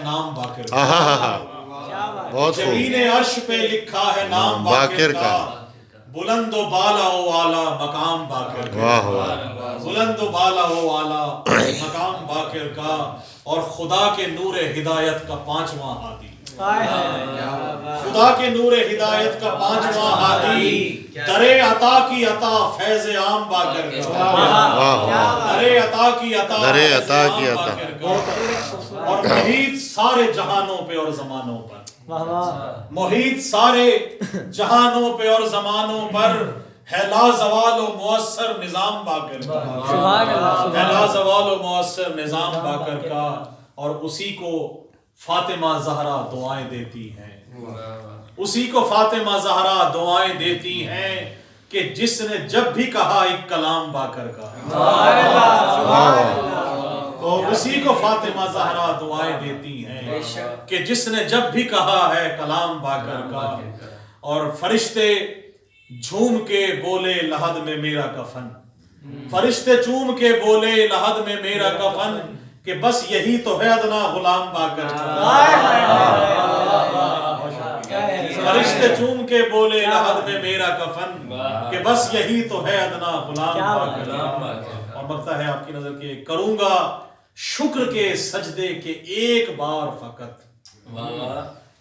نام باقر کا، بہت خوب. جبین عرش پہ لکھا ہے نام باقر کا، بلند و بالا و والا مقام باقر کا، واہ واہ. بلند و بالا و والا مقام باقر کا، اور خدا کے نور ہدایت کا 5واں ہادی، خدا کے نور ہدایت کا 5واں ہادی، در عطا کی عطا فیض عام باقر کا، واہ واہ. در عطا کی عطا در فیض عطا عام کی عطا. باقر کا، اور محیط سارے جہانوں پہ اور زمانوں پر، محیط سارے جہانوں پہ اور زمانوں پر ہے لا زوال و مؤثر نظام باقر کا، ہے لا زوال و مؤثر نظام باقر کا، اور اسی کو فاطمہ زہرا دعائیں دیتی ہیں، اسی کو فاطمہ زہرا دعائیں دیتی ہیں کہ جس نے جب بھی کہا ایک کلام باقر کا، تو اسی کو فاطمہ زہرا دعائیں دیتی ہیں کہ جس نے جب بھی کہا ہے کلام باقر کا، اور فرشتے جھوم کے بولے لحد میں میرا کفن، فرشتے چوم کے بولے لحد میں میرا کفن، کہ بس یہی تو ہے ادنا غلام باقر کا، فرشتے چوم کے بولے لحد میں میرا کفن، کہ بس یہی تو ہے ادنا غلام باقر کا. اور بکتا ہے آپ کی نظر کے کروں گا شکر کے سجدے کے ایک بار فقط،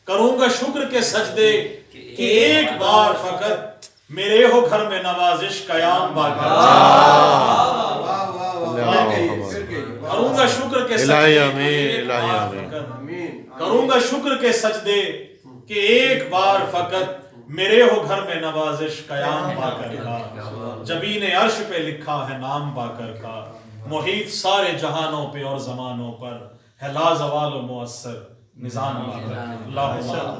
کروں گا شکر کے سجدے کے ایک بار فقط، میرے ہو گھر میں نوازش قیام باقر کا، کروں گا شکر کے سجدے الہی کے آمین، ایک الہی بار آمین. فقط، کروں گا شکر کے سجدے کہ ایک بار فقط، میرے ہو گھر میں نوازش قیام باقر کا، جبین عرش پہ لکھا ہے نام باقر کا، محیط سارے جہانوں پہ اور زمانوں پر ہے لا زوال و مؤثر نظام باقر کا. اللہ